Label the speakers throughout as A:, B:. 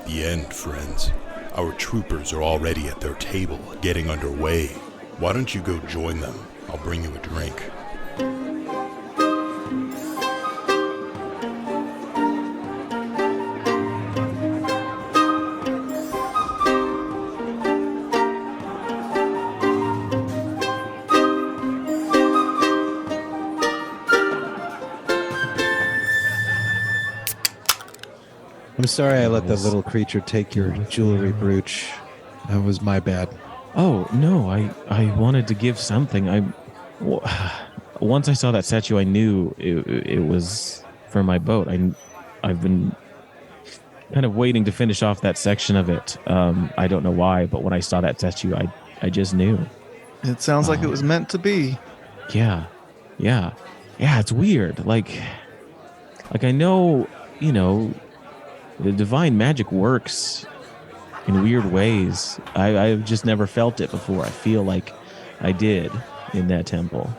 A: the end, friends. Our troopers are already at their table, getting underway. Why don't you go join them? I'll bring you a drink.
B: I'm sorry I let that little creature take your jewelry brooch. That was my bad.
C: Oh, no, I wanted to give something. Once I saw that statue, I knew it was for my boat. I've been kind of waiting to finish off that section of it. I don't know why, but when I saw that statue, I just knew.
D: It sounds like it was meant to be.
C: Yeah, it's weird. Like I know, the divine magic works in weird ways. I've just never felt it before. I feel like I did in that temple.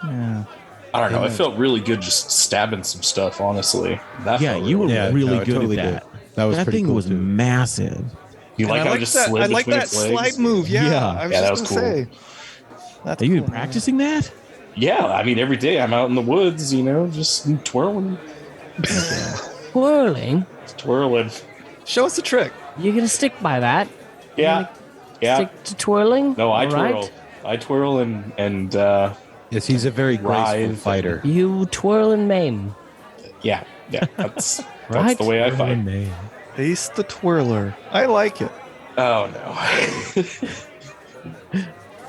D: Yeah.
E: I don't know. It felt really good just stabbing some stuff, honestly.
C: You were really good
B: totally
C: at that.
B: That
C: That
B: pretty
C: thing
B: cool
C: was
B: too.
C: massive.
E: You like how I just slid
D: I like
E: between
D: that
E: its legs?
D: slide move. Yeah,
C: Yeah.
D: I was
E: Yeah, that
D: just
E: was
D: gonna
E: cool.
D: say. That's
C: Are you
D: cool,
C: even
D: man.
C: practicing that?
E: Yeah, I mean, every day I'm out in the woods, just twirling.
F: Twirling?
E: Twirling.
D: Show us the trick.
F: You're gonna stick by that?
E: Yeah. Yeah.
F: Stick to twirling?
E: No, I
F: All
E: twirl.
F: right.
E: I twirl and
B: Yes, he's a very graceful
E: Writhe.
B: fighter.
F: You twirl and maim.
E: yeah. That's
F: Right?
E: the way I fight.
D: Ace the twirler. I like it.
E: Oh no.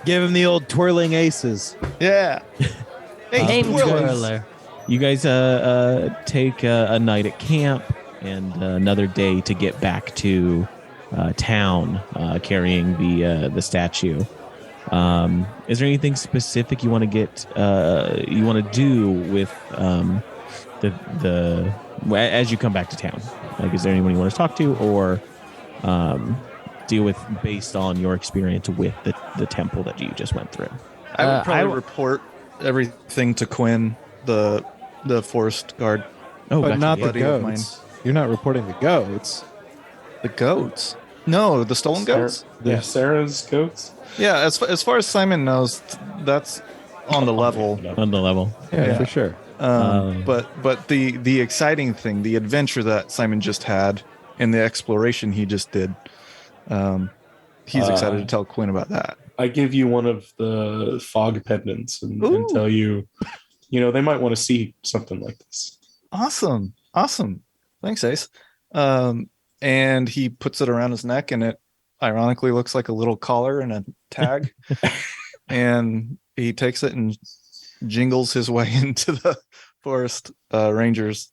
B: Give him the old twirling aces.
D: Yeah. Ace
F: Name
D: twirler.
F: twirler.
C: You guys take a night at camp and another day to get back to town, carrying the statue. Is there anything specific you want to get? You want to do with the as you come back to town? Like, is there anyone you want to talk to, or deal with based on your experience with the temple that you just went through?
D: I would probably report everything to Quinn, the forest guard.
C: Oh,
B: But
C: gotcha.
B: not the
D: buddy of
B: goats. You're not reporting the goats.
D: The goats. No, the stolen goats.
E: Yeah, Sarah's goats.
D: Yeah, as far as Simon knows, that's on the level.
C: on the level.
B: Yeah,
D: Yeah.
B: for sure.
D: But the exciting thing, the adventure that Simon just had, and the exploration he just did, he's excited to tell Quinn about that.
E: I give you one of the fog pendants and tell you, they might want to see something like this.
D: Awesome. Thanks, Ace. And he puts it around his neck, and it ironically looks like a little collar and a tag. And he takes it and jingles his way into the forest ranger's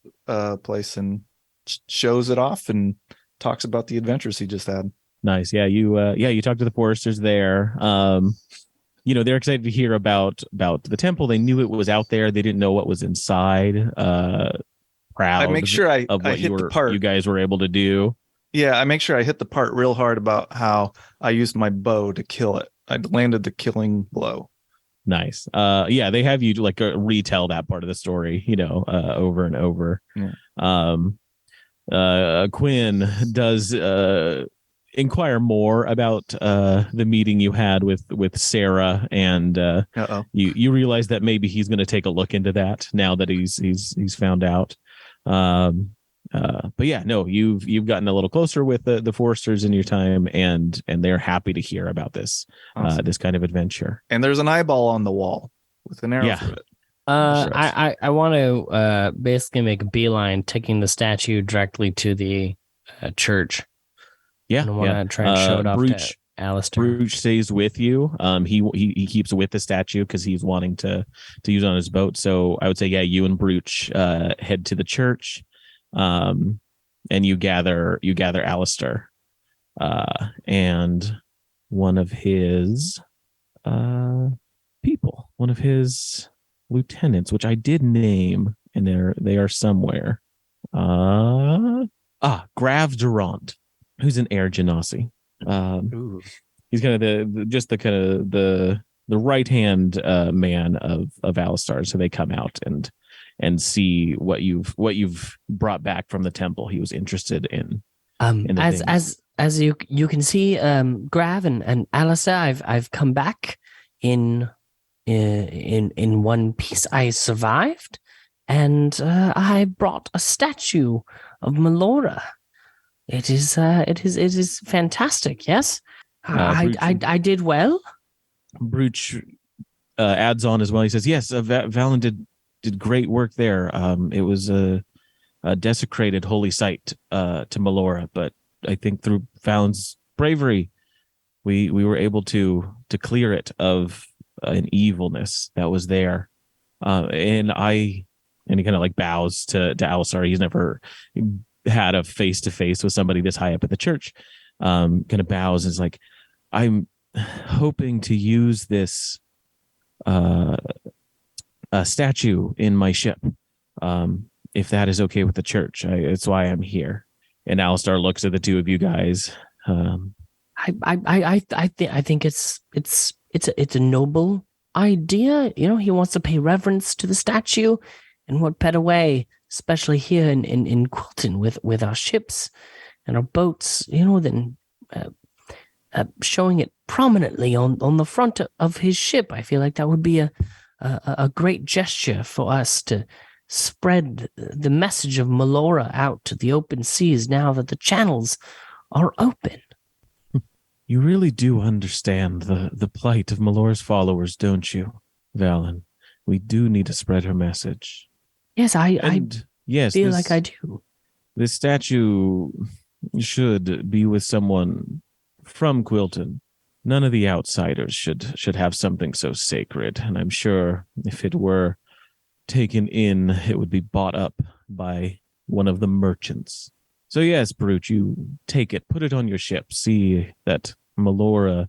D: place and shows it off and talks about the adventures he just had.
C: Nice. Yeah, you talked to the foresters there. They're excited to hear about the temple. They knew it was out there. They didn't know what was inside. Proud
D: I make sure I
C: of what
D: hit the part.
C: you guys were able to do.
D: Yeah, I make sure I hit the part real hard about how I used my bow to kill it. I landed the killing blow.
C: Nice. They have you retell that part of the story, over and over.
D: Yeah.
C: Quinn does inquire more about the meeting you had with Sarah, and you realize that maybe he's going to take a look into that now that he's found out. But yeah, no, you've gotten a little closer with the foresters in your time, and they're happy to hear about this this kind of adventure.
D: And there's an eyeball on the wall with an arrow through it.
F: I want to basically make a beeline, taking the statue directly to the church.
C: Yeah,
F: and I want to try and show it off to Alistair.
C: Brooch stays with you. He keeps with the statue because he's wanting to use it on his boat. So I would say, you and Brooch head to the church, and you gather Alistair, and one of his people, one of his lieutenants, which I did name, and they are somewhere. Grav Durant, who's an Air Genasi. He's kind of the right hand man of Alistair. So they come out and see what you've brought back from the temple. He was interested in into
F: As
C: things.
F: as you can see, Grav and Alistair, I've come back in one piece. I survived, and I brought a statue of Melora. It is fantastic. Yes, I did well.
C: Brooch adds on as well. He says, "Yes, Valen did great work there. It was a desecrated holy site to Melora, but I think through Valen's bravery, we were able to clear it of an evilness that was there." And he kind of like bows to Alisar. He's never had a face to face with somebody this high up at the church. Kind of bows and is like, "I'm hoping to use this statue in my ship, if that is okay with the church. It's why I'm here." And Alistar looks at the two of you guys.
F: I think it's a noble idea. You know, he wants to pay reverence to the statue, and what better way, especially here in Quilton with our ships and our boats, you know, than showing it prominently on the front of his ship. I feel like that would be a great gesture for us to spread the message of Melora out to the open seas now that the channels are open.
C: You really do understand the plight of Melora's followers, don't you, Valen? We do need to spread her message.
F: Yes, I feel like I do.
C: This statue should be with someone from Quilton. None of the outsiders should have something so sacred, and I'm sure if it were taken in, it would be bought up by one of the merchants. So yes, Brute, you take it, put it on your ship, see that Melora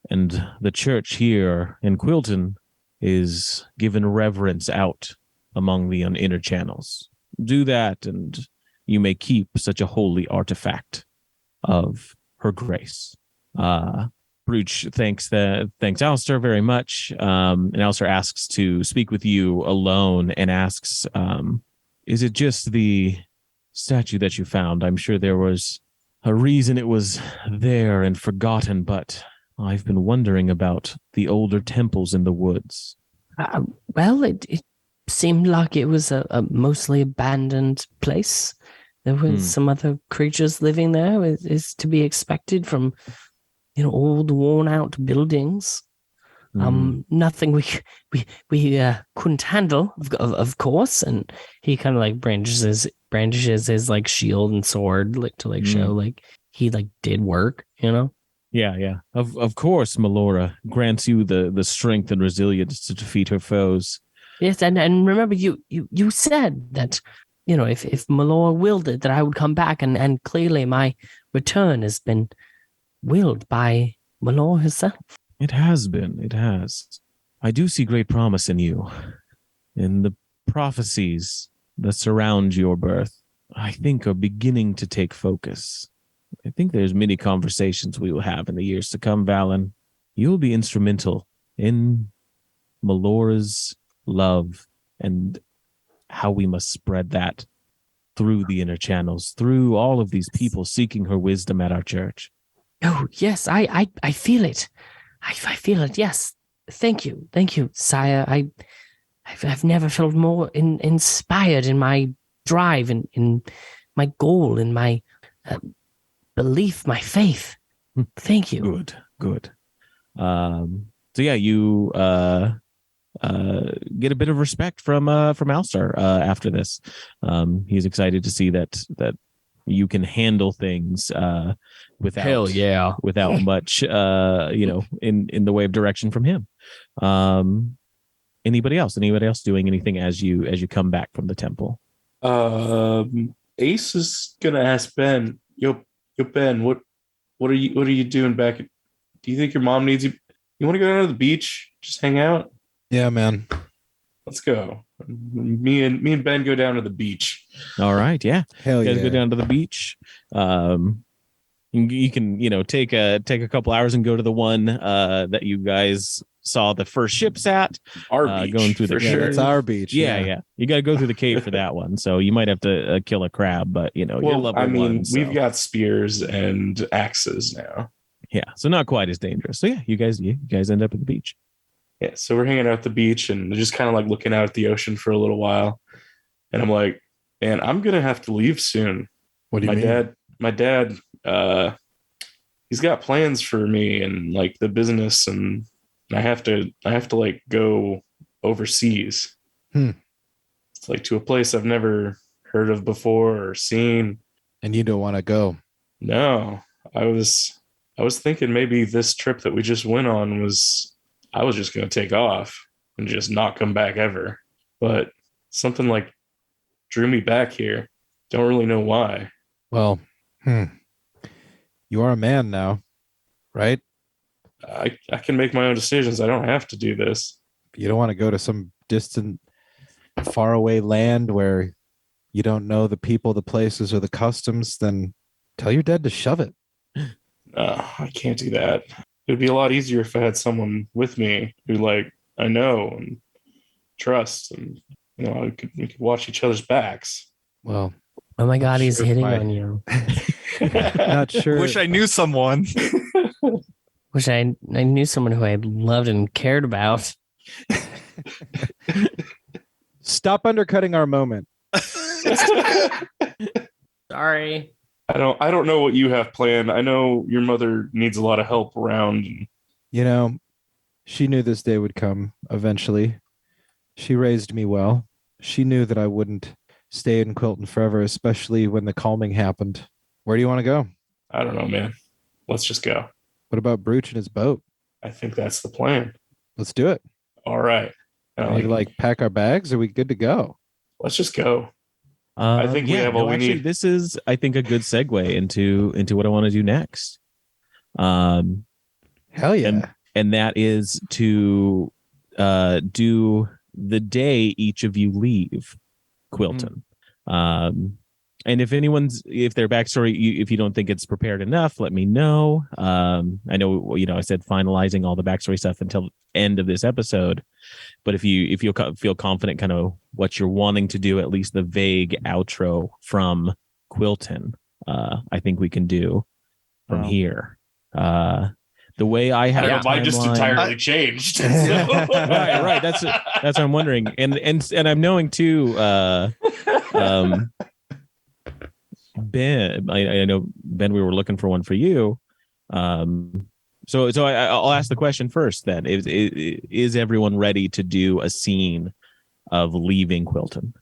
C: and the church here in Quilton is given reverence out among the inner channels. Do that, and you may keep such a holy artifact of her grace. Brooch thanks Alistair very much, and Alistair asks to speak with you alone and asks, is it just the statue that you found? I'm sure there was a reason it was there and forgotten, but I've been wondering about the older temples in the woods.
F: Well, it seemed like it was a mostly abandoned place. There was some other creatures living there, is to be expected from, you know, old worn out buildings. Nothing we couldn't handle, of course. And he kind of like brandishes his like shield and sword, like to like show like he like did work, you know.
C: Yeah. Of course, Melora grants you the strength and resilience to defeat her foes.
F: Yes, and remember, you said that, you know, if Melora willed it, that I would come back, and clearly my return has been willed by Melora herself.
C: It has been. It has. I do see great promise in you. In the prophecies that surround your birth, I think are beginning to take focus. I think there's many conversations we will have in the years to come, Valen. You will be instrumental in Melora's love and how we must spread that through the inner channels, through all of these people seeking her wisdom at our church.
F: Oh, yes, I feel it. I feel it. Yes. Thank you, sire. I've never felt more inspired in my drive, in my goal, in my belief, my faith. Thank you.
C: Good. So yeah, you get a bit of respect from Alstar after this. He's excited to see that you can handle things without
F: Hell yeah,
C: without much in the way of direction from him. Anybody else doing anything as you come back from the temple?
E: Ace is gonna ask Ben, yo Ben, what are you doing back? Do you think your mom needs you? You want to go down to the beach, just hang out?
B: Yeah, man.
E: Let's go. Me and Ben go down to the beach.
C: All right, yeah.
B: Hell
C: You guys
B: yeah.
C: go down to the beach. You can, take a couple hours and go to the one that you guys saw the first ships at.
E: Our beach,
C: going through the
E: for
B: Yeah,
E: sure.
B: that's our beach.
C: Yeah. You got to go through the cave for that one. So you might have to kill a crab, but you're level one. So.
E: We've got spears and axes now.
C: Yeah, so not quite as dangerous. So yeah, you guys end up at the beach.
E: Yeah, so we're hanging out at the beach and just kind of like looking out at the ocean for a little while. And I'm like, man, I'm gonna have to leave soon.
A: What do you mean?
E: My dad, he's got plans for me and like the business, and I have to like go overseas. It's like to a place I've never heard of before or seen.
B: And you don't want to go.
E: No, I was thinking maybe this trip that we just went on I was just going to take off and just not come back ever. But something like drew me back here. Don't really know why.
B: Well, you are a man now, right?
E: I can make my own decisions. I don't have to do this.
B: If you don't want to go to some distant, faraway land where you don't know the people, the places, or the customs, then tell your dad to shove it.
E: I can't do that. It would be a lot easier if I had someone with me who like I know and trust, and we could watch each other's backs.
B: Well,
F: Oh my God, he's
B: sure
F: hitting
B: why.
F: on you.
B: not sure.
D: Wish I knew someone.
F: Wish I knew someone who I loved and cared about.
B: Stop undercutting our moment.
F: Sorry.
E: I don't know what you have planned. I know your mother needs a lot of help around.
B: She knew this day would come eventually. She raised me well. She knew that I wouldn't stay in Quilton forever, especially when the calming happened. Where do you want to go?
E: I don't know, man. Let's just go.
B: What about Brooch and his boat?
E: I think that's the plan.
B: Let's do it.
E: All right.
B: We like pack our bags? Are we good to go?
E: Let's just go. I think we have all we need.
C: This is, I think, a good segue into what I want to do next.
B: Hell yeah.
C: And that is to do the day each of you leave Quilton. And if their backstory, if you don't think it's prepared enough, let me know. I know, I said finalizing all the backstory stuff until the end of this episode. But if you feel confident, kind of what you're wanting to do, at least the vague outro from Quilton, I think we can do from here. The way I have,
E: I don't know, mine just entirely changed.
C: right. That's what I'm wondering, and I'm knowing too. Ben, I know Ben. We were looking for one for you. So I'll ask the question first. Then is everyone ready to do a scene of leaving Quilton?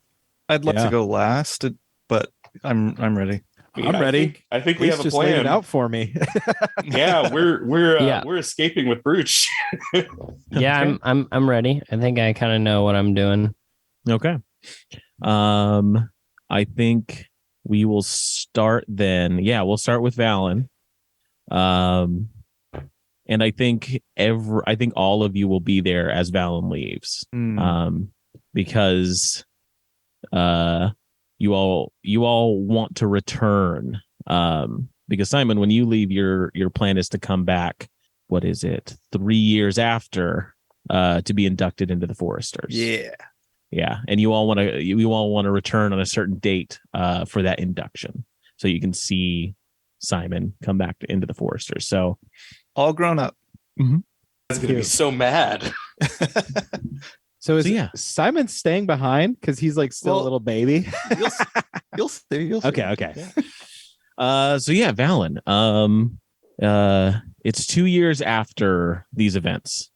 D: I'd love to go last, but I'm ready.
B: I'm ready.
E: I think we have a
B: just laid it
E: plan.
B: out for me.
E: Yeah, we're escaping with Brooch.
F: Yeah, I'm ready. I think I kind of know what I'm doing.
C: Okay. I think we will start then. Yeah, we'll start with Valen. And I think all of you will be there as Valen leaves. Because you all want to return. Because Simon, when you leave, your plan is to come back. What is it? 3 years after to be inducted into the Foresters. Yeah, and you all want to return on a certain date for that induction, so you can see Simon come back into the Foresters. So
D: all grown up.
C: Mm-hmm.
E: That's gonna be so mad.
B: So Simon staying behind because he's like still a little baby?
D: You'll see.
B: Okay.
C: So yeah, Valen. It's 2 years after these events.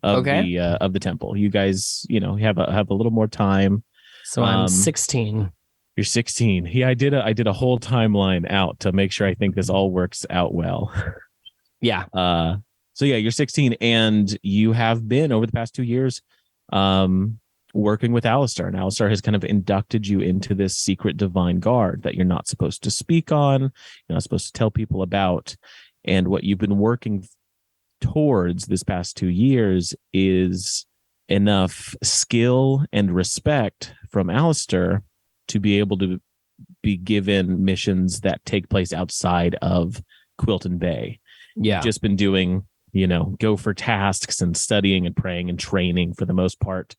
C: Of the temple. You guys, have a little more time.
F: So I'm 16.
C: You're 16. Yeah, I did a whole timeline out to make sure I think this all works out well.
F: Yeah.
C: So yeah, you're 16 and you have been over the past 2 years working with Alistair, and Alistair has kind of inducted you into this secret divine guard that you're not supposed to speak on, you're not supposed to tell people about. And what you've been working towards this past 2 years is enough skill and respect from Alistair to be able to be given missions that take place outside of Quilton Bay.
F: Yeah.
C: Just been doing, go for tasks and studying and praying and training for the most part,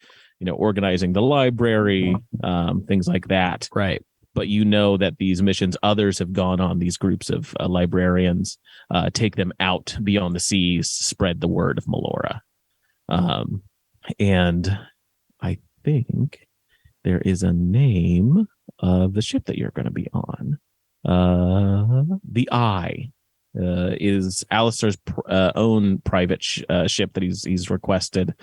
C: organizing the library, things like that.
F: Right.
C: But that these missions others have gone on, these groups of librarians, take them out beyond the seas to spread the word of Melora. And I think there is a name of the ship that you're going to be on. The Eye is Alistair's own private ship that he's requested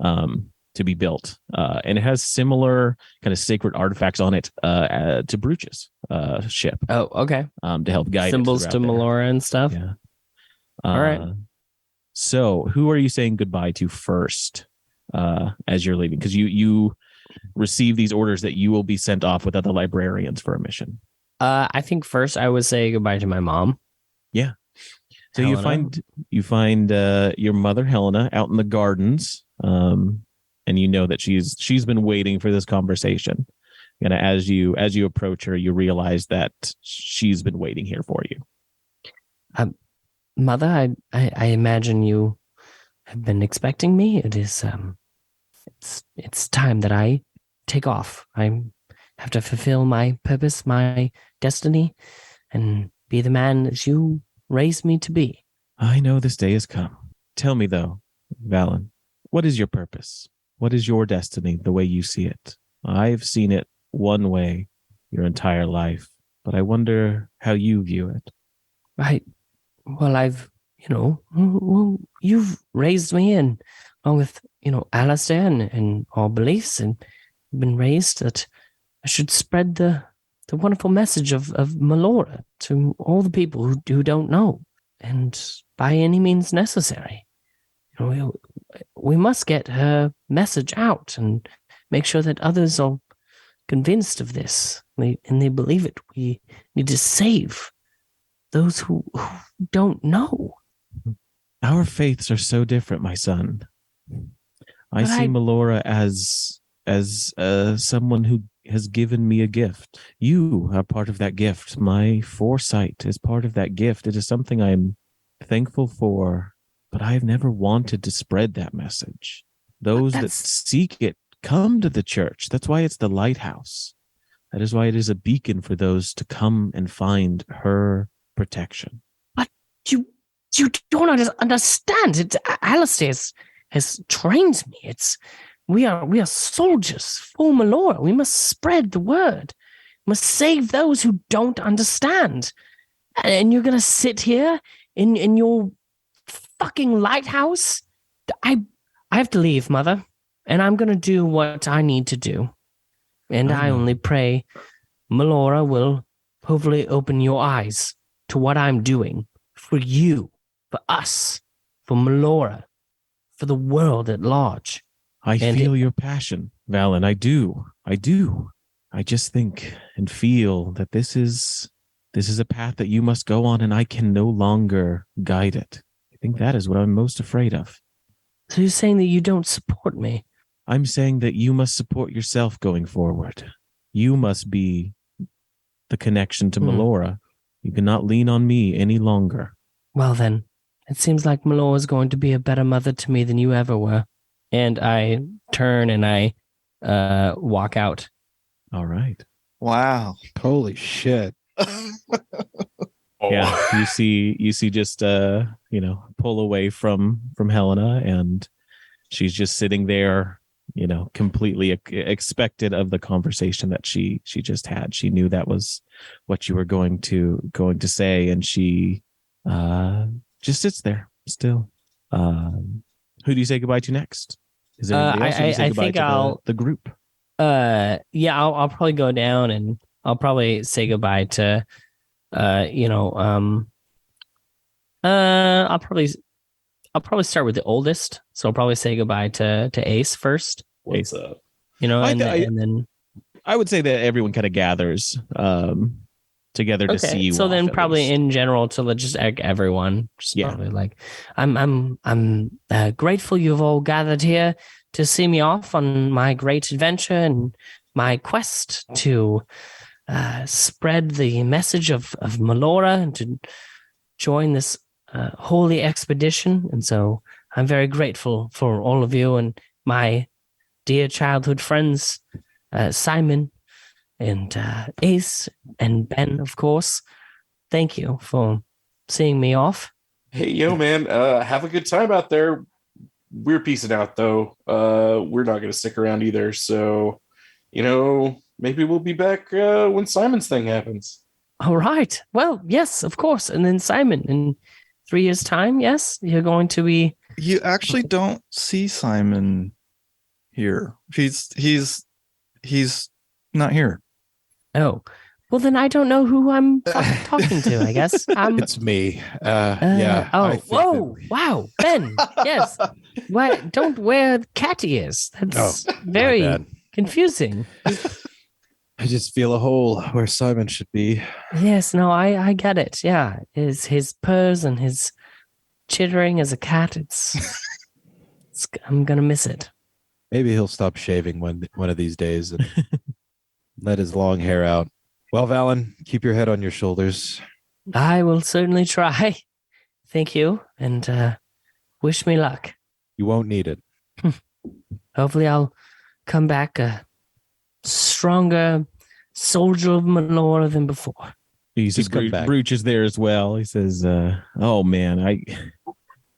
C: to be built, and it has similar kind of sacred artifacts on it to Brooch's ship.
F: Oh, okay.
C: To help guide
F: symbols to Melora and stuff.
C: Yeah.
F: All right.
C: So, who are you saying goodbye to first as you're leaving? Because you receive these orders that you will be sent off with other librarians for a mission.
F: I think first I would say goodbye to my mom.
C: Yeah. So
F: Helena.
C: you find your mother Helena out in the gardens, and you know that she's been waiting for this conversation. And as you approach her, you realize that she's been waiting here for you.
F: Mother, I imagine you have been expecting me. It is it's time that I take off. I have to fulfill my purpose, my destiny, and be the man that you raised me to be.
C: I know this day has come. Tell me though, Valen, what is your purpose? What is your destiny, the way you see it? I've seen it one way your entire life, but I wonder how you view it.
F: You've raised me, and along with, Alistair and our beliefs, and been raised that I should spread the wonderful message of Melora to all the people who don't know, and by any means necessary. We must get her message out and make sure that others are convinced of this, and they believe it. We need to save those who don't know.
C: Our faiths are so different, my son. I see Melora as someone who has given me a gift. You are part of that gift. My foresight is part of that gift. It is something I'm thankful for, but I've never wanted to spread that message. Those that seek it come to the church. That's why it's the lighthouse. That is why it is a beacon for those to come and find her protection.
F: But you don't understand. It's Alistair has trained me. We are soldiers for Melora. We must spread the word. We must save those who don't understand. And you're gonna sit here in your fucking lighthouse? I have to leave, Mother, and I'm gonna do what I need to do. And I only pray Melora will hopefully open your eyes to what I'm doing for you, for us, for Melora, for the world at large.
C: I feel your passion, Valen. I do. I just think and feel that this is a path that you must go on, and I can no longer guide it. I think that is what I'm most afraid of.
F: So you're saying that you don't support me?
C: I'm saying that you must support yourself going forward. You must be the connection to Melora. You cannot lean on me any longer.
F: Well then, it seems like Melora is going to be a better mother to me than you ever were. And I turn and I walk out.
C: All right.
D: Wow.
B: Holy shit.
C: Yeah, you see just pull away from Helena, and she's just sitting there, completely expected of the conversation that she just had. She knew that was what you were going to say, and she just sits there still. Who do you say goodbye to next? Is there anybody else? Or do you say goodbye to the group?
F: Yeah, I'll probably go down and I'll probably say goodbye to I'll probably start with the oldest. So I'll probably say goodbye to Ace first.
E: What's up?
F: And then
C: I would say that everyone kind of gathers together to see you.
F: So then
C: off,
F: probably in general to just everyone. Just probably like I'm grateful you've all gathered here to see me off on my great adventure and my quest to spread the message of Melora and to join this holy expedition. And so I'm very grateful for all of you and my dear childhood friends, Simon and Ace and Ben, of course. Thank you for seeing me off.
E: Hey, yo, man, have a good time out there. We're peacing out, though. We're not going to stick around either. So, maybe we'll be back when Simon's thing happens.
F: All right. Well, yes, of course. And then Simon, in 3 years' time, yes, you're going to be.
D: You actually don't see Simon here. He's not here.
F: Oh, well, then I don't know who I'm talking to, I guess.
B: It's me. Yeah. I think
F: whoa. Wow. Ben. Yes. Why don't wear cat ears? That's
B: my
F: very
B: bad.
F: confusing.
B: I just feel a hole where Simon should be.
F: Yes, no, I get it. Yeah. His purrs and his chittering as a cat. I'm gonna miss it.
B: Maybe he'll stop shaving one of these days and let his long hair out. Well, Valen, keep your head on your shoulders.
F: I will certainly try. Thank you, and wish me luck.
B: You won't need it.
F: Hopefully I'll come back a stronger soldier of Melora than before.
C: He's
B: Just come back.
C: Brooch is there as well. He says, "Oh man,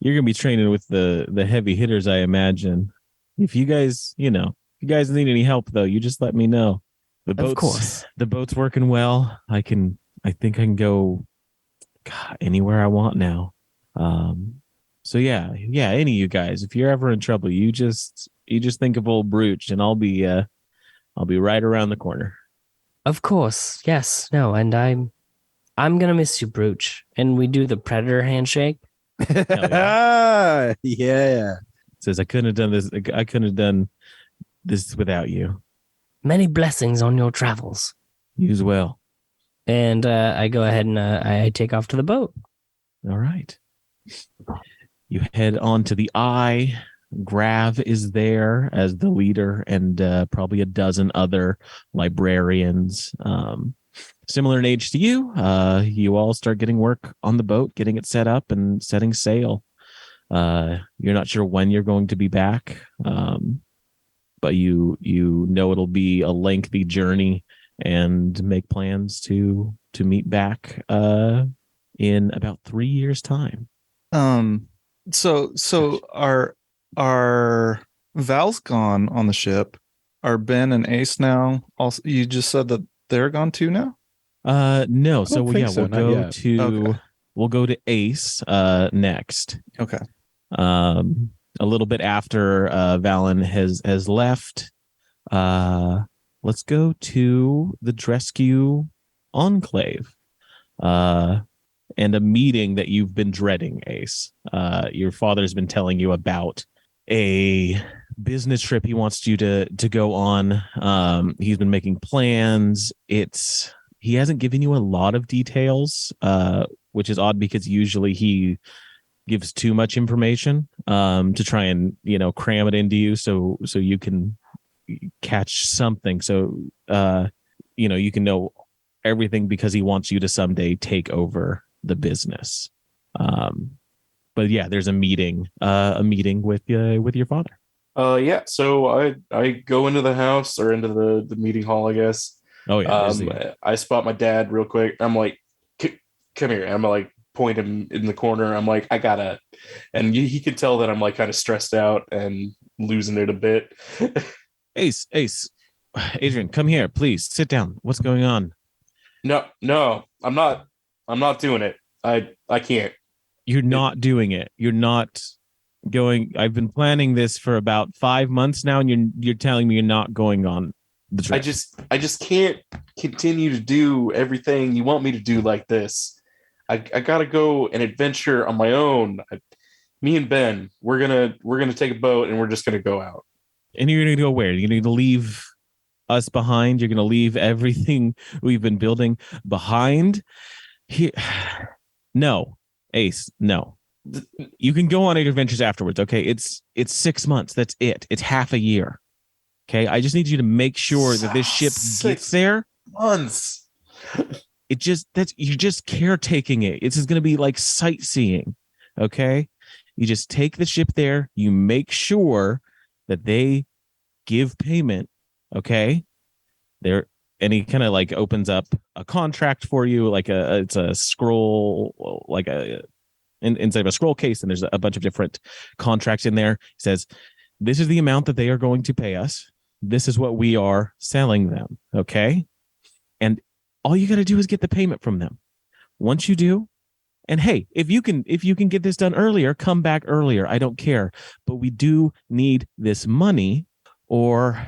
C: you're gonna be training with the heavy hitters, I imagine. If you guys, if you guys need any help, though, you just let me know.
F: Of course.
C: The boat's working well. I think I can go anywhere I want now. So yeah, any of you guys, if you're ever in trouble, you just think of old Brooch, and I'll be right around the corner."
F: Of course, yes, no, and I'm gonna miss you, Brooch. And we do the predator handshake.
B: Yeah.
C: Says, I couldn't have done this. I couldn't have done this without you.
F: Many blessings on your travels.
C: You as well.
F: And I go ahead and I take off to the boat.
C: All right. You head on to the Eye. Grav is there as the leader, and probably a dozen other librarians. Similar in age to you. You all start getting work on the boat, getting it set up and setting sail. You're not sure when you're going to be back, but you know it'll be a lengthy journey, and make plans to meet back in about 3 years' time.
D: So are Val's gone on the ship? Are Ben and Ace now? Also, you just said that they're gone too now.
C: No. So
B: think so,
C: we'll
B: not
C: go
B: yet.
C: to
D: Okay.
C: we'll go to Ace next.
D: Okay.
C: A little bit after Valen has left. Let's go to the Drescu Enclave. And a meeting that you've been dreading, Ace. Your father's been telling you about a business trip he wants you to go on. He's been making plans. He hasn't given you a lot of details, which is odd because usually he gives too much information to try and cram it into you so you can catch something. So you can know everything because he wants you to someday take over the business. But yeah, there's a meeting with your father.
E: Yeah. So I go into the house, or into the meeting hall, I guess.
C: Oh yeah.
E: I spot my dad real quick. I'm like, come here. I'm like, point him in the corner. I'm like, I gotta, and he could tell that I'm like kind of stressed out and losing it a bit.
C: Ace, Adrian, come here, please. Sit down. What's going on?
E: No, I'm not doing it. I can't.
C: You're not doing it. You're not going. I've been planning this for about 5 months now, and you're telling me you're not going on the trip.
E: I just can't continue to do everything you want me to do like this. I gotta go and adventure on my own. Me and Ben, we're gonna take a boat, and we're just gonna go out.
C: And you're gonna go where? You're gonna leave us behind? You're gonna leave everything we've been building behind? Here, no, Ace, no. You can go on your adventures afterwards. Okay, it's 6 months. That's it. It's half a year. Okay, I just need you to make sure that this ship gets there.
E: Months.
C: you're just caretaking it. It's just going to be like sightseeing. Okay. You just take the ship there. You make sure that they give payment. Okay. And he kind of like opens up a contract for you. Like it's a scroll, like inside of a scroll case. And there's a bunch of different contracts in there. He says, this is the amount that they are going to pay us. This is what we are selling them. Okay. And all you got to do is get the payment from them. Once you do, and hey, if you can get this done earlier, come back earlier. I don't care. But we do need this money, or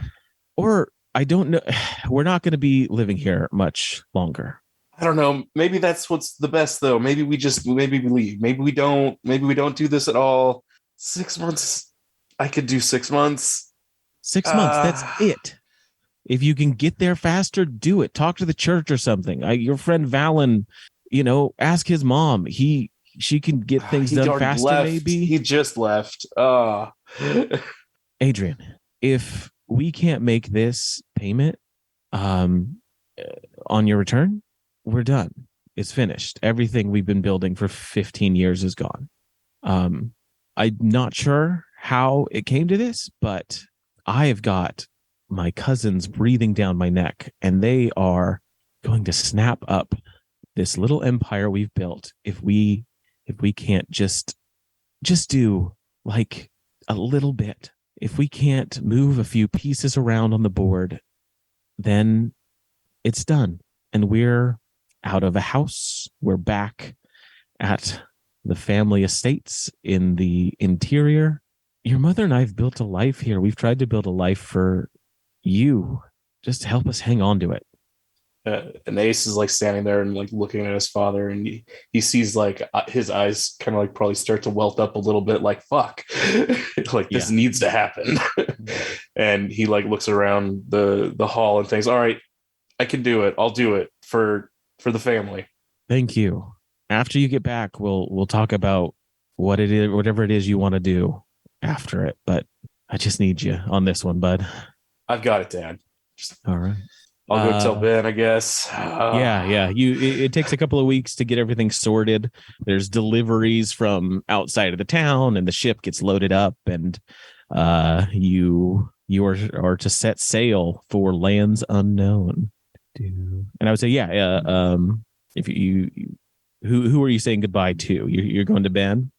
C: I don't know. We're not going to be living here much longer.
E: I don't know. Maybe that's what's the best though. Maybe we leave. Maybe we don't do this at all. 6 months. I could do 6 months.
C: 6 months. That's it. If you can get there faster, do it. Talk to the church or something. Your friend Valen, ask his mom. She can get things done faster.
E: Left.
C: Maybe
E: he just left.
C: Adrian, if we can't make this payment on your return, we're done. It's finished. Everything we've been building for 15 years is gone. I'm not sure how it came to this, but I have got my cousins breathing down my neck, and they are going to snap up this little empire we've built if we can't just do like a little bit. If we can't move a few pieces around on the board, then it's done. And we're out of a house. We're back at the family estates in the interior. Your mother and I have built a life here. We've tried to build a life for you. Just help us hang on to it.
E: And Ace is like standing there and like looking at his father, and he sees like his eyes kind of like probably start to welt up a little bit, like fuck, like this needs to happen. And he like looks around the hall and thinks, all right, I can do it. I'll do it for the family.
C: Thank you. After you get back, we'll talk about what it is, whatever it is you want to do after it. But I just need you on this one, bud.
E: I've got it, Dad.
C: All right.
E: I'll go tell Ben, I guess.
C: Yeah. It takes a couple of weeks to get everything sorted. There's deliveries from outside of the town, and the ship gets loaded up, and you are to set sail for lands unknown. And I would say, if you who are you saying goodbye to? You're going to Ben?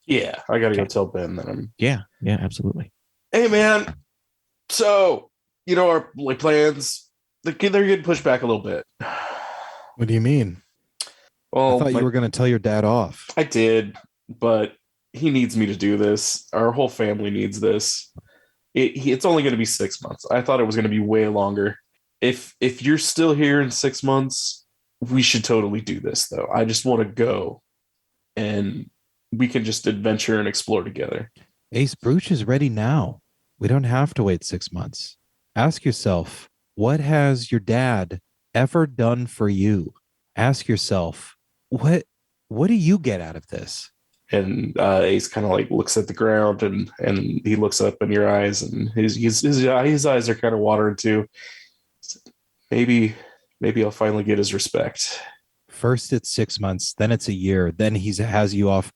E: Yeah, I gotta go tell Ben that I'm.
C: Yeah, absolutely.
E: Hey, man. So our like plans, they're getting pushed back a little bit.
B: What do you mean?
E: Well,
B: I thought you were going to tell your dad off.
E: I did, but he needs me to do this. Our whole family needs this. It's only going to be 6 months. I thought it was going to be way longer. If you're still here in 6 months, we should totally do this, though. I just want to go, and we can just adventure and explore together.
B: Ace Brooch is ready now. We don't have to wait 6 months. Ask yourself, what has your dad ever done for you? Ask yourself, what do you get out of this?
E: And Ace kind of like looks at the ground, and he looks up in your eyes, and his eyes are kind of watering too. Maybe I'll finally get his respect.
B: First it's 6 months, then it's a year, then he has you off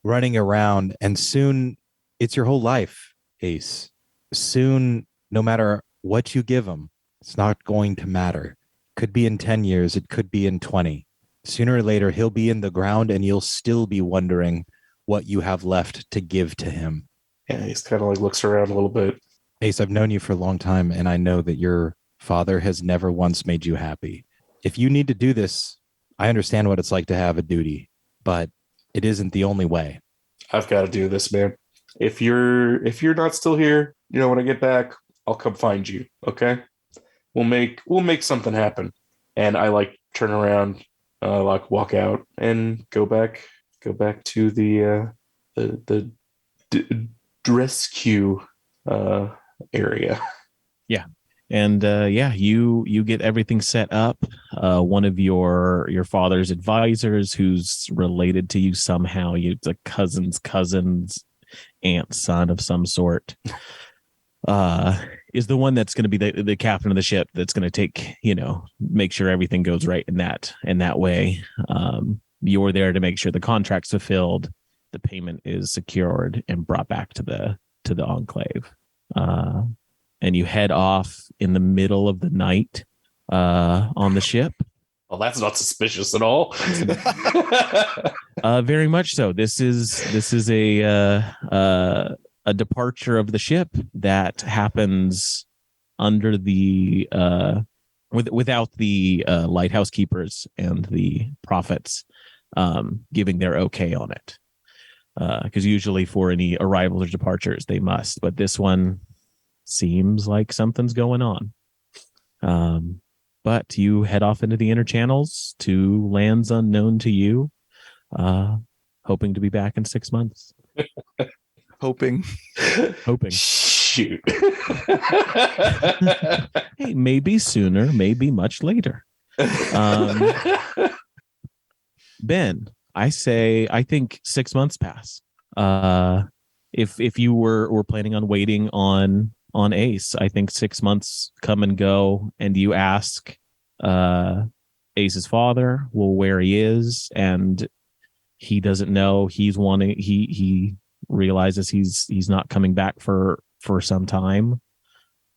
B: running around, and soon it's your whole life, Ace. Soon, no matter what you give him, it's not going to matter. Could be in 10 years, it could be in 20. Sooner or later, he'll be in the ground, and you'll still be wondering what you have left to give to him.
E: Yeah, he's kind of like looks around a little bit.
B: Ace, I've known you for a long time, and I know that your father has never once made you happy. If you need to do this, I understand what it's like to have a duty, but it isn't the only way.
E: I've got to do this, man. If you're not still here, when I get back, I'll come find you. Okay, we'll make something happen. And I like turn around, like walk out and go back to the dress queue area.
C: Yeah. And you get everything set up. One of your father's advisors, who's related to you somehow, it's a cousin's aunt's son of some sort, the one that's going to be the captain of the ship that's going to take, make sure everything goes right in that way. You're there to make sure the contract's fulfilled, the payment is secured and brought back to the enclave. And you head off in the middle of the night on the ship.
E: Well, that's not suspicious at all.
C: Very much so. This is a departure of the ship that happens under the without the lighthouse keepers and the prophets giving their okay on it. Because usually for any arrivals or departures they must, but this one seems like something's going on. But you head off into the inner channels to lands unknown to you, hoping to be back in 6 months.
D: Hoping.
E: Shoot.
C: Hey, maybe sooner, maybe much later. Ben, I think 6 months pass. If you were planning on waiting on Ace, I think 6 months come and go, and you ask Ace's father, where he is, and he doesn't know. He realizes he's not coming back for some time.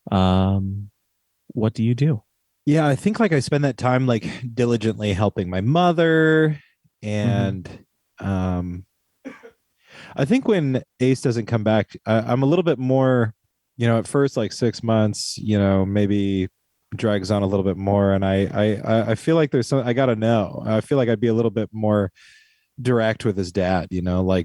C: What do you do?
B: Yeah, I think I spend that time diligently helping my mother, and I think when Ace doesn't come back, I'm a little bit more, at first 6 months, maybe drags on a little bit more, and I feel like there's some I gotta know. I feel like I'd be a little bit more direct with his dad.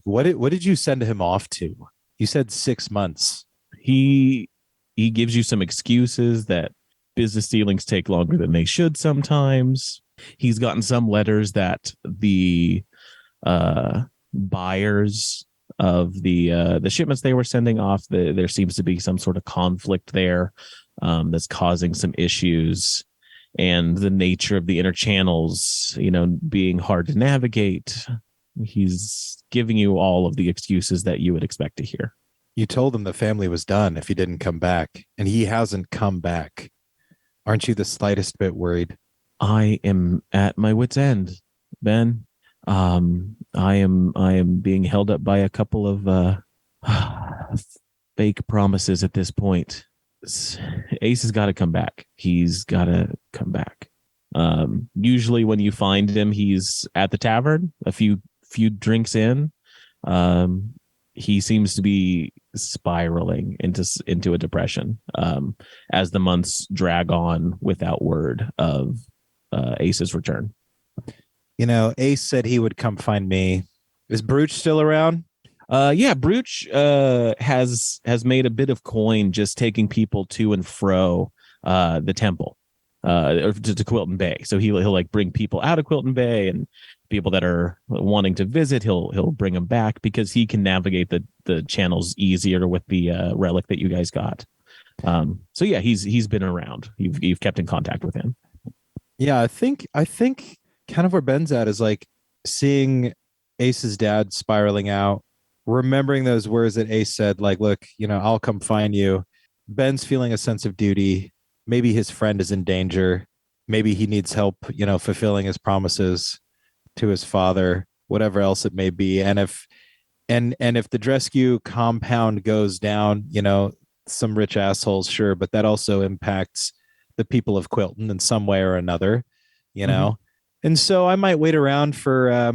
B: What did you send him off to? You said 6 months.
C: He gives you some excuses that business dealings take longer than they should sometimes. He's gotten some letters that the buyers of the shipments they were sending off, there seems to be some sort of conflict there that's causing some issues, and the nature of the inner channels, being hard to navigate. He's giving you all of the excuses that you would expect to hear.
B: You told him the family was done if he didn't come back, and he hasn't come back. Aren't you the slightest bit worried?
C: I am at my wit's end, Ben. I am being held up by a couple of fake promises at this point. Ace has got to come back. He's got to come back. Usually when you find him, he's at the tavern, a few drinks in. He seems to be spiraling into a depression as the months drag on without word of Ace's return.
B: Ace said he would come find me. Is Brooch still around?
C: Yeah, Brooch has made a bit of coin just taking people to and fro the temple or to Quilton Bay. So he'll bring people out of Quilton Bay, and people that are wanting to visit, he'll bring them back because he can navigate the channels easier with the relic that you guys got. So yeah, he's been around. You've kept in contact with him.
B: Yeah, I think kind of where Ben's at is seeing Ace's dad spiraling out, remembering those words that Ace said, look, I'll come find you. Ben's feeling a sense of duty. Maybe his friend is in danger. Maybe he needs help, fulfilling his promises to his father, whatever else it may be. And if the Drescu compound goes down, some rich assholes, sure, but that also impacts the people of Quilton in some way or another, And so I might wait around for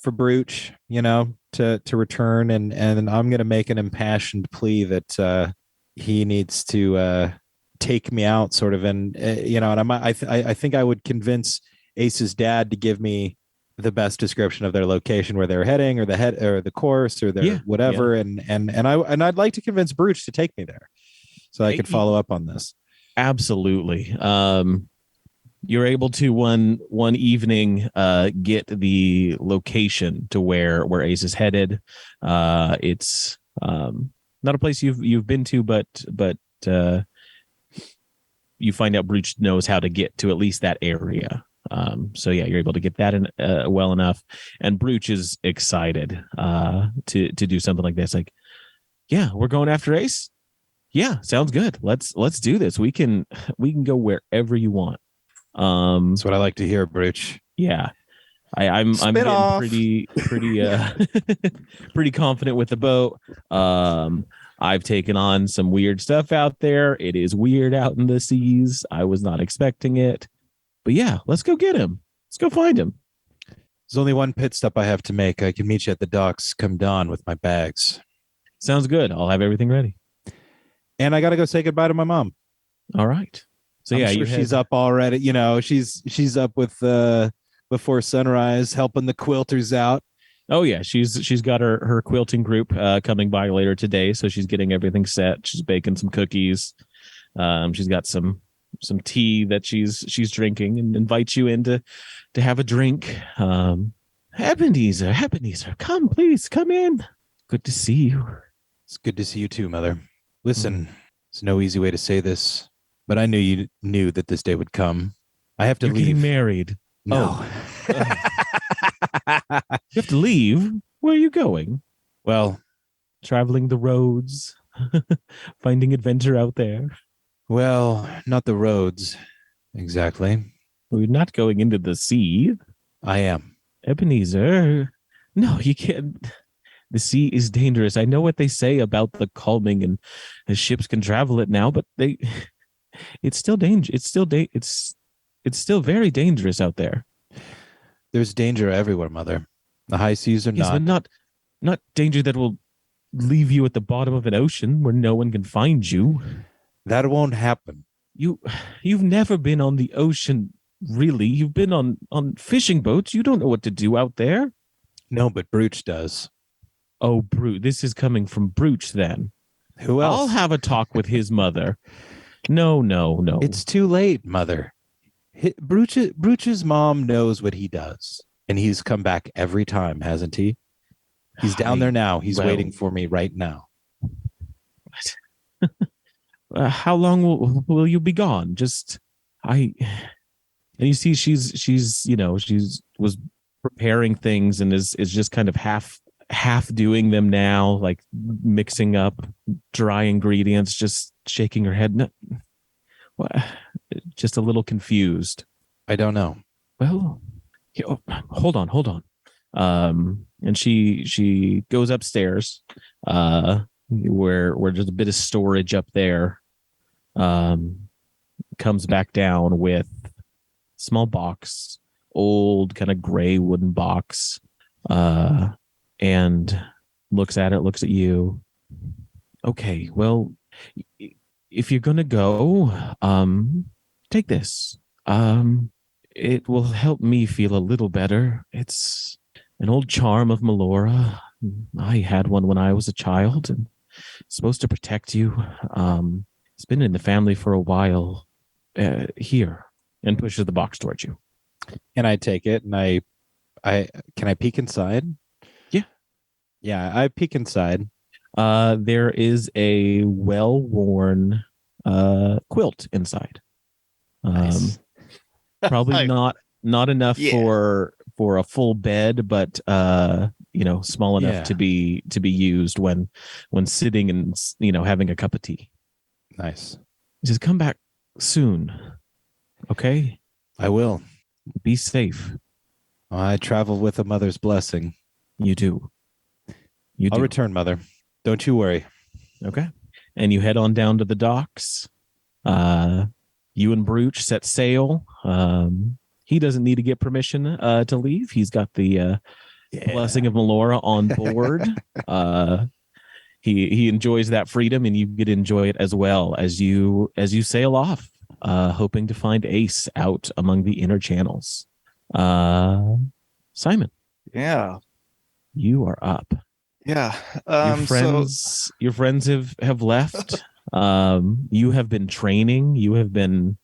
B: Brooch, to return, and I'm going to make an impassioned plea that he needs to take me out, sort of, and I think I would convince Ace's dad to give me the best description of their location, where they're heading, or the course, or their whatever, and I'd like to convince Brooch to take me there, so I could follow up on this. Absolutely.
C: You're able to one evening get the location to where Ace is headed. It's not a place you've been to, but you find out Brooch knows how to get to at least that area. So yeah, you're able to get that in well enough, and Brooch is excited to do something like this. Yeah, we're going after Ace. Yeah, sounds good. Let's do this. We can go wherever you want.
B: That's what I like to hear, Brooch.
C: Yeah. I'm getting
D: Spin-off.
C: pretty pretty confident with the boat. I've taken on some weird stuff out there. It is weird out in the seas. I was not expecting it. But yeah, let's go get him. Let's go find him.
B: There's only one pit stop I have to make. I can meet you at the docks come dawn with my bags.
C: Sounds good. I'll have everything ready.
B: And I got to go say goodbye to my mom.
C: All right. So
B: I'm
C: yeah,
B: sure she's up already. You know, she's up with before sunrise, helping the quilters out.
C: Oh yeah, she's got her quilting group coming by later today, so she's getting everything set. She's baking some cookies. She's got some tea that she's drinking, and invites you in to have a drink. Ebenezer, come in. Good to see you.
B: It's good to see you too, Mother. Listen, there's no easy way to say this, but I knew you knew that this day would come. I have to
C: You're
B: leave.
C: getting married.
B: No.
C: You have to leave. Where are you going?
B: Well,
C: Traveling the roads, finding adventure out there.
B: not the roads exactly.
C: We're not going into the sea.
B: I am.
C: Ebenezer. No, you can't. The sea is dangerous. I know what they say about the calming and the ships can travel it now, but it's still dangerous. It's still very dangerous out there.
B: There's danger everywhere, Mother. The high seas are
C: Yes, but not danger that will leave you at the bottom of an ocean where no one can find you.
B: That won't happen.
C: You've never been on the ocean, really. You've been on fishing boats. You don't know what to do out there.
B: No, but Brooch does.
C: Oh, Brooch. This is coming from Brooch then.
B: Who else?
C: I'll have a talk with his mother. No.
B: It's too late, Mother. Brooch's mom knows what he does, and he's come back every time, hasn't he? He's down there now. He's waiting for me right now.
C: How long will you be gone? And you see she's was preparing things and is just kind of half doing them now, like mixing up dry ingredients, just shaking her head. No, just a little confused.
B: I don't know.
C: Well, hold on. And she goes upstairs, where there's a bit of storage up there. Comes back down with a small box, old kind of gray wooden box, and looks at you. Okay, well, if you're gonna go, take this. It will help me feel a little better. It's an old charm of Melora. I had one when I was a child, and it's supposed to protect you. It's been in the family for a while. Here, and pushes the box towards you.
B: And I take it, and I can I peek inside? Yeah, I peek inside.
C: There is a well-worn quilt inside.
B: Nice.
C: Probably not enough for a full bed, but small enough to be used when sitting and having a cup of tea.
B: Nice.
C: He says, "Come back soon, okay?
B: I will.
C: Be safe."
B: I travel with a mother's blessing.
C: You do.
B: I'll return, Mother. Don't you worry.
C: Okay. And you head on down to the docks. You and Brooch set sail. He doesn't need to get permission to leave. He's got the blessing of Melora on board. He enjoys that freedom, and you get to enjoy it as well as you sail off, hoping to find Ace out among the inner channels. Simon.
D: Yeah.
C: You are up.
D: Yeah.
C: Your friends have left. You have been training. You have been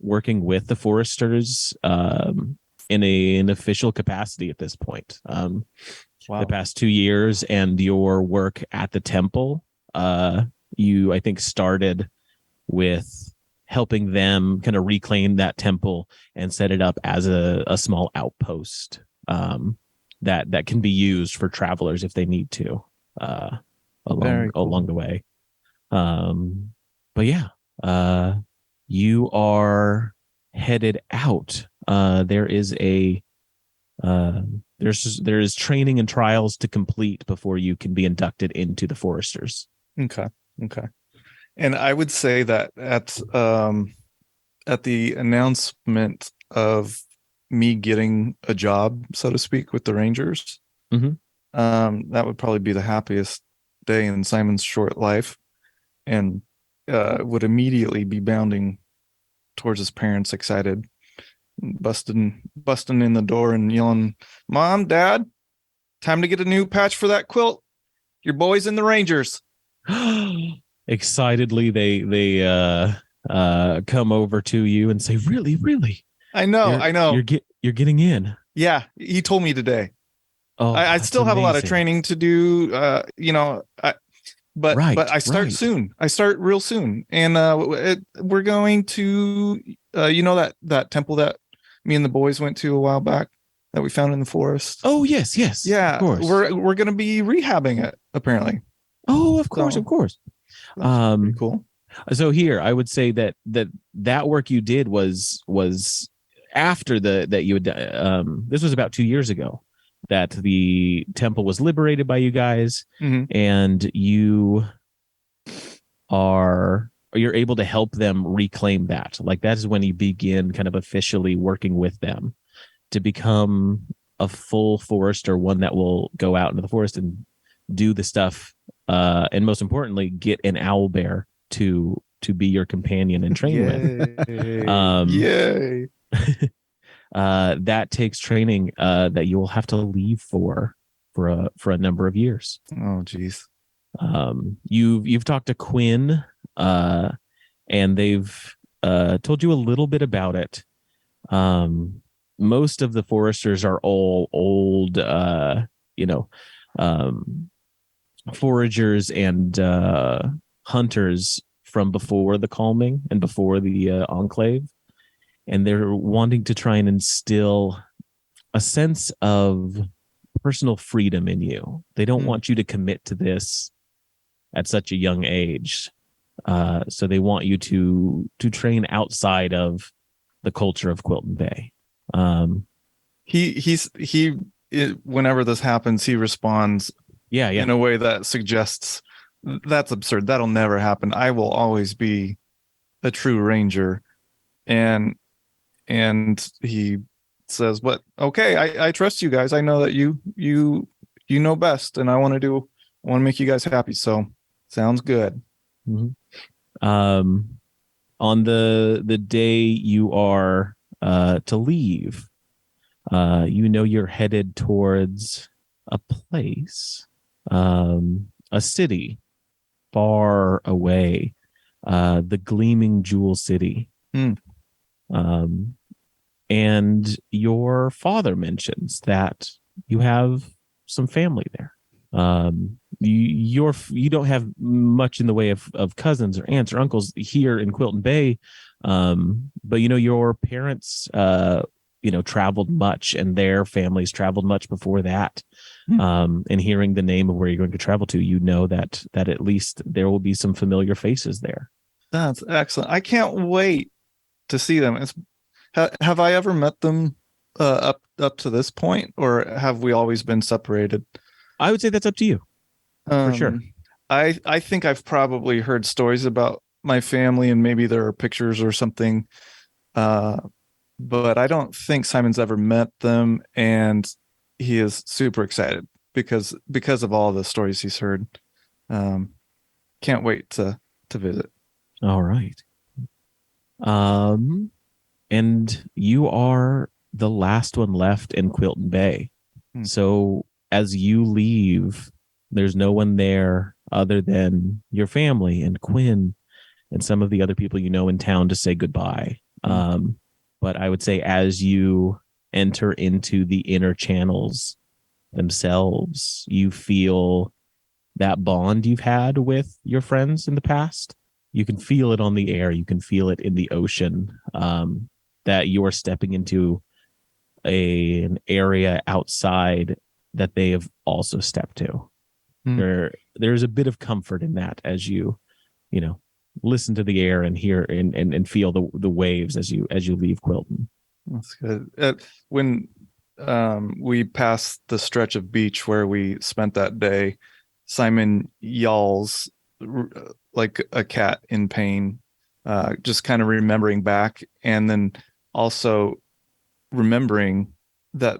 C: working with the foresters in an official capacity at this point. The past 2 years, and your work at the temple, you, I think, started with helping them kind of reclaim that temple and set it up as a small outpost that can be used for travelers if they need to along the way. but yeah, you are headed out. There is there is training and trials to complete before you can be inducted into the Foresters.
D: Okay. And I would say that at the announcement of me getting a job, so to speak, with the Rangers,
C: Mhm.
D: That would probably be the happiest day in Simon's short life, and would immediately be bounding towards his parents, excited, busting in the door and yelling, "Mom, Dad, time to get a new patch for that quilt. Your boy's in the Rangers."
C: Excitedly, they come over to you and say, "Really,
D: I know.
C: you're getting in."
D: Yeah, he told me today.
C: Oh,
D: I
C: that's
D: still have a lot of
C: amazing.
D: training to do. But
C: Right,
D: I start
C: right.
D: soon. I start real soon, and we're going to that temple that me and the boys went to a while back that we found in the forest.
C: Oh, yes, of
D: Yeah,
C: course.
D: we're going to be rehabbing it apparently.
C: Oh, of course,
D: So,
C: of course.
D: that's pretty cool.
C: So here, I would say that work you did was after that you had. This was about 2 years ago that the temple was liberated by you guys,
D: Mhm.
C: and you're able to help them reclaim that. Like that is when you begin kind of officially working with them to become a full forester, one that will go out into the forest and do the stuff, and most importantly, get an owl bear to be your companion and train with.
D: Yay!
C: That takes training that you will have to leave for a number of years.
D: Oh, geez.
C: You've talked to Quinn, and they've told you a little bit about it. Most of the foresters are all old, foragers and hunters from before the calming and before the enclave, and they're wanting to try and instill a sense of personal freedom in you. They don't want you to commit to this at such a young age, so they want you to train outside of the culture of Quilton Bay.
D: Whenever this happens, he responds
C: Yeah.
D: in a way that suggests that's absurd. That'll never happen. I will always be a true ranger. And he says, "But okay, I trust you guys. I know that you know best, and I want to make you guys happy. So sounds good."
C: Mm-hmm. On the day you are to leave, you're headed towards a place, a city far away, the gleaming jewel city. And your father mentions that you have some family there. You don't have much in the way of cousins or aunts or uncles here in Quilton Bay, but your parents traveled much, and their families traveled much before that. And hearing the name of where you're going to travel to, that at least there will be some familiar faces there.
D: That's excellent. I can't wait to see them. Have I ever met them up to this point, or have we always been separated?
C: I would say that's up to you. For sure.
D: I think I've probably heard stories about my family, and maybe there are pictures or something. But I don't think Simon's ever met them, and he is super excited because of all the stories he's heard. Can't wait to visit.
C: All right. And you are the last one left in Quilton Bay. So as you leave, there's no one there other than your family and Quinn and some of the other people in town to say goodbye. But I would say as you enter into the inner channels themselves, you feel that bond you've had with your friends in the past. You can feel it on the air. You can feel it in the ocean, that you're stepping into an area outside that they have also stepped to. There's a bit of comfort in that as you listen to the air and hear and feel the waves as you leave Quilton.
D: That's good. When we pass the stretch of beach where we spent that day, Simon yawls like a cat in pain, just kind of remembering back, and then also remembering that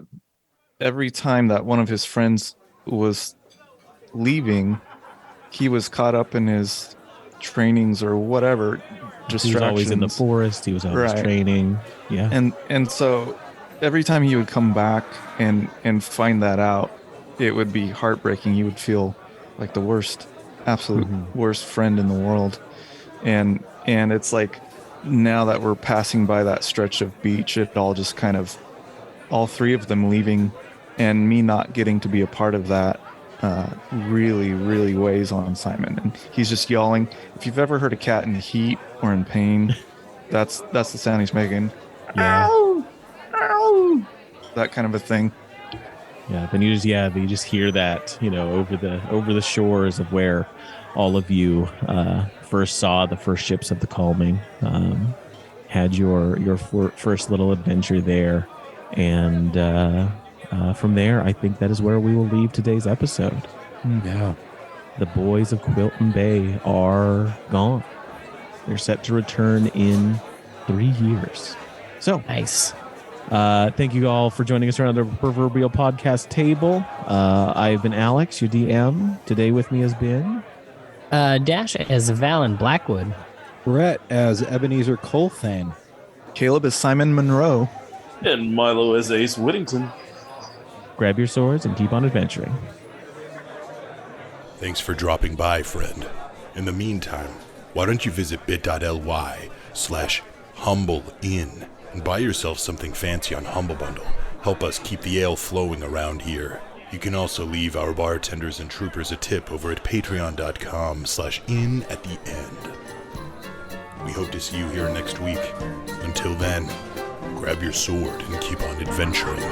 D: every time that one of his friends was leaving, he was caught up in his trainings or whatever.
C: He was always in the forest. He was always training. Yeah.
D: And so every time he would come back and find that out, it would be heartbreaking. He would feel like the worst, absolute worst friend in the world. And it's like, now that we're passing by that stretch of beach, it all just kind of, all three of them leaving and me not getting to be a part of that, really, really weighs on Simon. And he's just yawling. If you've ever heard a cat in heat or in pain, that's the sound he's making.
C: Yeah.
D: Ow! Ow! That kind of a thing.
C: Yeah, then you just hear that, over the shores of where all of you first saw the first ships of the Calming, had your first little adventure there, and from there, I think that is where we will leave today's episode.
B: Yeah.
C: The boys of Quilton Bay are gone. They're set to return in 3 years. So
F: Nice.
C: thank you all for joining us around the proverbial podcast table. I've been Alex, your DM. Today with me has been
F: Dash as Valen Blackwood.
B: Brett as Ebenezer Colthane.
D: Caleb is Simon Monroe.
E: And Milo as Ace Whittington.
C: Grab your swords and keep on adventuring.
A: Thanks for dropping by, friend. In the meantime, why don't you visit bit.ly/humbleinn and buy yourself something fancy on Humble Bundle. Help us keep the ale flowing around here. You can also leave our bartenders and troopers a tip over at patreon.com/inn at the end. We hope to see you here next week. Until then, grab your sword and keep on adventuring.